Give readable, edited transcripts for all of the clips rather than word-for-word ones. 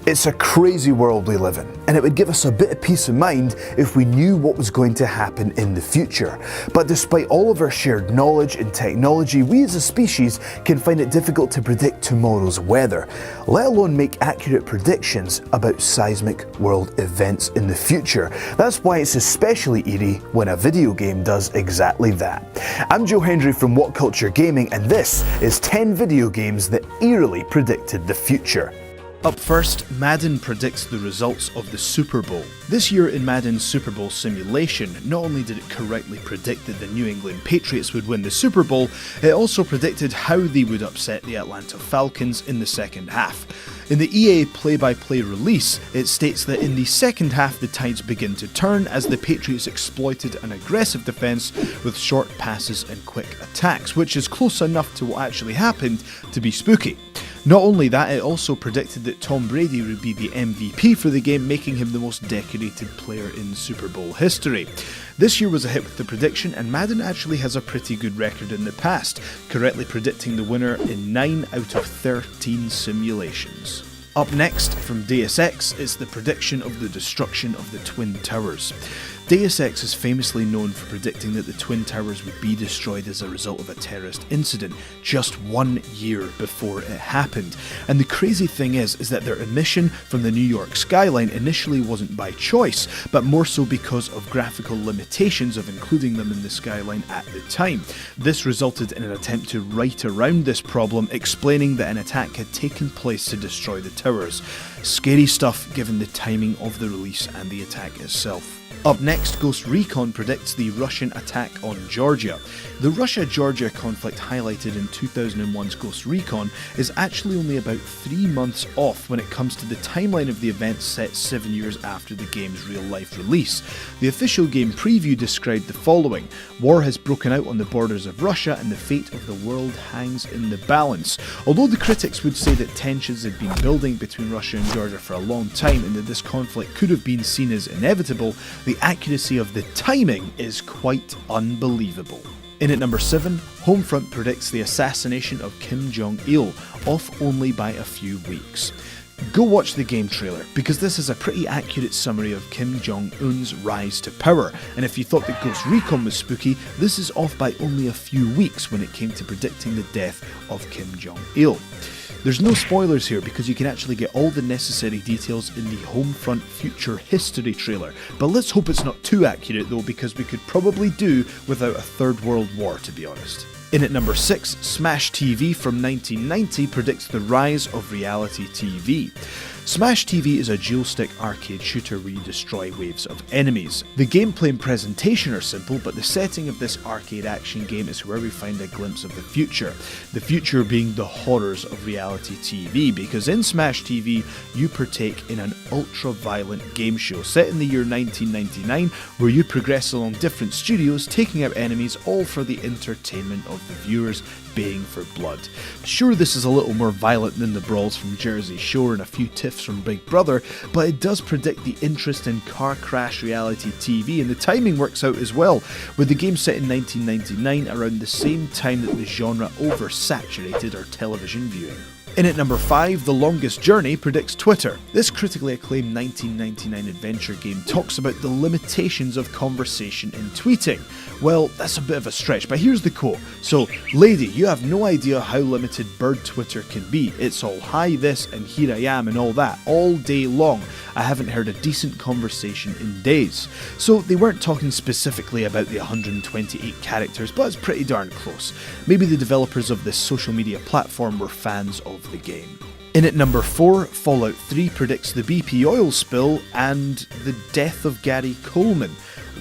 It's a crazy world we live in, and it would give us a bit of peace of mind if we knew what was going to happen in the future. But despite all of our shared knowledge and technology, we as a species can find it difficult to predict tomorrow's weather, let alone make accurate predictions about seismic world events in the future. That's why it's especially eerie when a video game does exactly that. I'm Joe Hendry from What Culture Gaming, and this is 10 video games that eerily predicted the future. Up first, Madden predicts the results of the Super Bowl. This year in Madden's Super Bowl simulation, not only did it correctly predict that the New England Patriots would win the Super Bowl, it also predicted how they would upset the Atlanta Falcons in the second half. In the EA play-by-play release, it states that in the second half the tides begin to turn as the Patriots exploited an aggressive defense with short passes and quick attacks, which is close enough to what actually happened to be spooky. Not only that, it also predicted that Tom Brady would be the MVP for the game, making him the most decorated player in Super Bowl history. This year was a hit with the prediction, and Madden actually has a pretty good record in the past, correctly predicting the winner in 9 out of 13 simulations. Up next, from Deus Ex, is the prediction of the destruction of the Twin Towers. Deus Ex is famously known for predicting that the Twin Towers would be destroyed as a result of a terrorist incident just 1 year before it happened. And the crazy thing is that their emission from the New York skyline initially wasn't by choice, but more so because of graphical limitations of including them in the skyline at the time. This resulted in an attempt to right around this problem, explaining that an attack had taken place to destroy the towers. Scary stuff given the timing of the release and the attack itself. Up next, Ghost Recon predicts the Russian attack on Georgia. The Russia-Georgia conflict highlighted in 2001's Ghost Recon is actually only about 3 months off when it comes to the timeline of the events set 7 years after the game's real-life release. The official game preview described the following: "War has broken out on the borders of Russia and the fate of the world hangs in the balance." Although the critics would say that tensions had been building between Russia and Georgia for a long time and that this conflict could have been seen as inevitable, the accuracy of the timing is quite unbelievable. In at number 7, Homefront predicts the assassination of Kim Jong-il, off only by a few weeks. Go watch the game trailer, because this is a pretty accurate summary of Kim Jong-un's rise to power, and if you thought that Ghost Recon was spooky, this is off by only a few weeks when it came to predicting the death of Kim Jong-il. There's no spoilers here because you can actually get all the necessary details in the Homefront Future History trailer, but let's hope it's not too accurate though, because we could probably do without a third world war, to be honest. In at number 6, Smash TV from 1990 predicts the rise of reality TV. Smash TV is a dual-stick arcade shooter where you destroy waves of enemies. The gameplay and presentation are simple, but the setting of this arcade action game is where we find a glimpse of the future. The future being the horrors of reality TV, because in Smash TV you partake in an ultra-violent game show set in the year 1999 where you progress along different studios taking out enemies, all for the entertainment of the viewers, baying for blood. Sure, this is a little more violent than the brawls from Jersey Shore and a few tiffs from Big Brother, but it does predict the interest in car crash reality TV, and the timing works out as well, with the game set in 1999 around the same time that the genre oversaturated our television viewing. In at number 5, The Longest Journey predicts Twitter. This critically acclaimed 1999 adventure game talks about the limitations of conversation in tweeting. Well, that's a bit of a stretch, but here's the quote. So, "Lady, you have no idea how limited bird Twitter can be. It's all hi this and here I am and all that, all day long. I haven't heard a decent conversation in days." So they weren't talking specifically about the 128 characters, but it's pretty darn close. Maybe the developers of this social media platform were fans of the game. In at number 4, Fallout 3 predicts the BP oil spill and the death of Gary Coleman.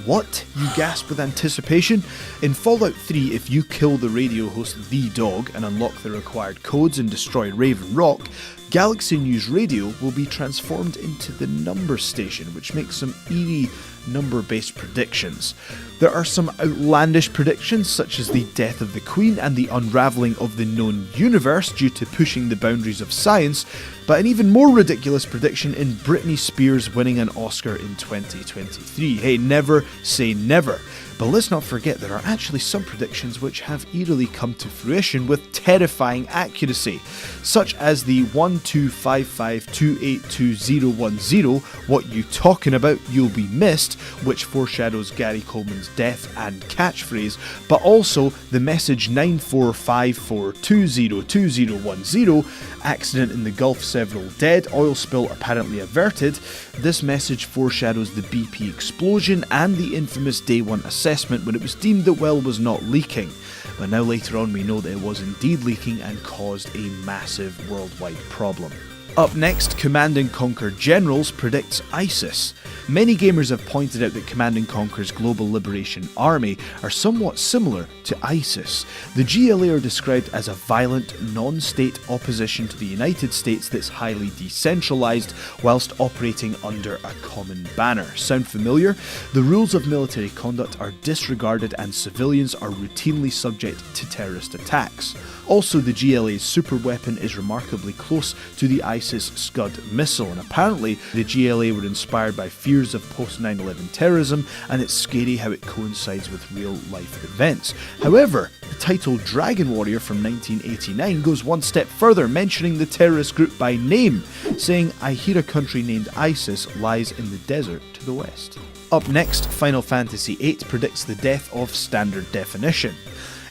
What? You gasp with anticipation? In Fallout 3, if you kill the radio host The Dog and unlock the required codes and destroy Raven Rock, Galaxy News Radio will be transformed into the number station, which makes some eerie number-based predictions. There are some outlandish predictions, such as the death of the Queen and the unravelling of the known universe due to pushing the boundaries of science, but an even more ridiculous prediction in Britney Spears winning an Oscar in 2023. Hey, never say never. But let's not forget there are actually some predictions which have eerily come to fruition with terrifying accuracy, such as the 1255282010 "What you talking about, you'll be missed," which foreshadows Gary Coleman's death and catchphrase, but also the message 9454202010 "Accident in the Gulf, several dead, oil spill apparently averted." This message foreshadows the BP explosion and the infamous Day 1 assessment when it was deemed the well was not leaking. But now later on we know that it was indeed leaking and caused a massive worldwide problem. Up next, Command & Conquer Generals predicts ISIS. Many gamers have pointed out that Command & Conquer's Global Liberation Army are somewhat similar to ISIS. The GLA are described as a violent, non-state opposition to the United States that's highly decentralized whilst operating under a common banner. Sound familiar? The rules of military conduct are disregarded and civilians are routinely subject to terrorist attacks. Also, the GLA's superweapon is remarkably close to the ISIS Scud missile, and apparently the GLA were inspired by fears of post-9/11 terrorism, and it's scary how it coincides with real-life events. However, the title Dragon Warrior from 1989 goes one step further, mentioning the terrorist group by name, saying, "I hear a country named ISIS lies in the desert to the west." Up next, Final Fantasy VIII predicts the death of standard definition.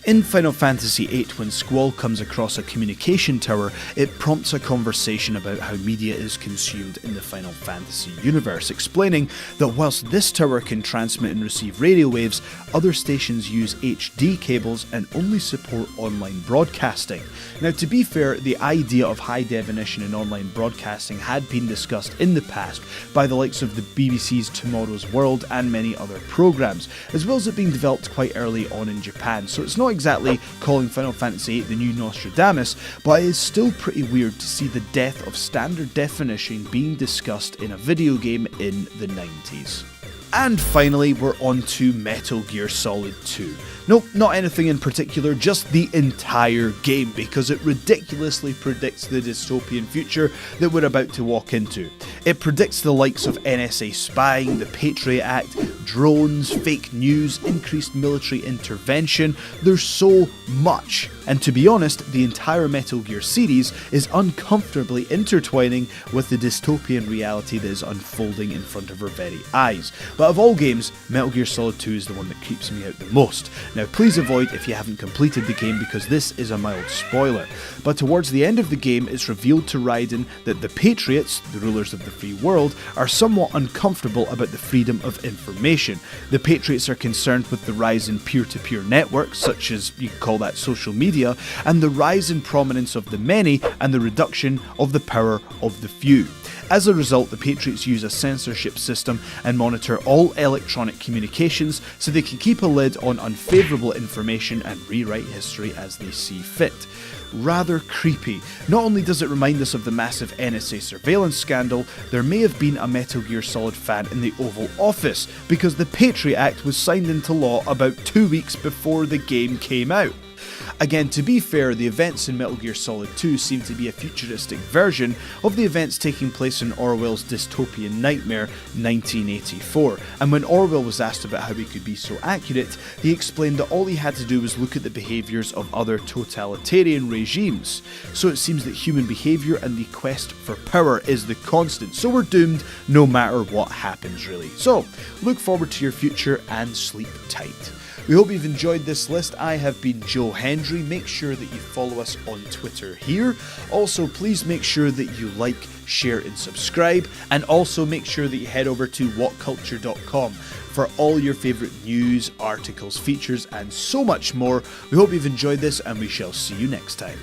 In Final Fantasy VIII, when Squall comes across a communication tower, it prompts a conversation about how media is consumed in the Final Fantasy universe, explaining that whilst this tower can transmit and receive radio waves, other stations use HD cables and only support online broadcasting. Now, to be fair, the idea of high definition in online broadcasting had been discussed in the past by the likes of the BBC's Tomorrow's World and many other programs, as well as it being developed quite early on in Japan, so it's not exactly calling Final Fantasy VIII the new Nostradamus, but it is still pretty weird to see the death of standard definition being discussed in a video game in the 90s. And finally, we're on to Metal Gear Solid 2. Nope, not anything in particular, just the entire game, because it ridiculously predicts the dystopian future that we're about to walk into. It predicts the likes of NSA spying, the Patriot Act, drones, fake news, increased military intervention. There's so much. And to be honest, the entire Metal Gear series is uncomfortably intertwining with the dystopian reality that is unfolding in front of our very eyes. But of all games, Metal Gear Solid 2 is the one that creeps me out the most. Now please avoid if you haven't completed the game because this is a mild spoiler. But towards the end of the game, it's revealed to Raiden that the Patriots, the rulers of the free world, are somewhat uncomfortable about the freedom of information. The Patriots are concerned with the rise in peer-to-peer networks, such as you could call that social media, and the rise in prominence of the many and the reduction of the power of the few. As a result, the Patriots use a censorship system and monitor all electronic communications so they can keep a lid on unfavourable information and rewrite history as they see fit. Rather creepy. Not only does it remind us of the massive NSA surveillance scandal, there may have been a Metal Gear Solid fan in the Oval Office because the Patriot Act was signed into law about 2 weeks before the game came out. Again, to be fair, the events in Metal Gear Solid 2 seem to be a futuristic version of the events taking place in Orwell's dystopian nightmare 1984, and when Orwell was asked about how he could be so accurate, he explained that all he had to do was look at the behaviours of other totalitarian regimes. So it seems that human behaviour and the quest for power is the constant, so we're doomed no matter what happens really. So, look forward to your future and sleep tight. We hope you've enjoyed this list. I have been Joe Hendry. Make sure that you follow us on Twitter here. Also, please make sure that you like, share and subscribe. And also make sure that you head over to whatculture.com for all your favourite news, articles, features and so much more. We hope you've enjoyed this and we shall see you next time.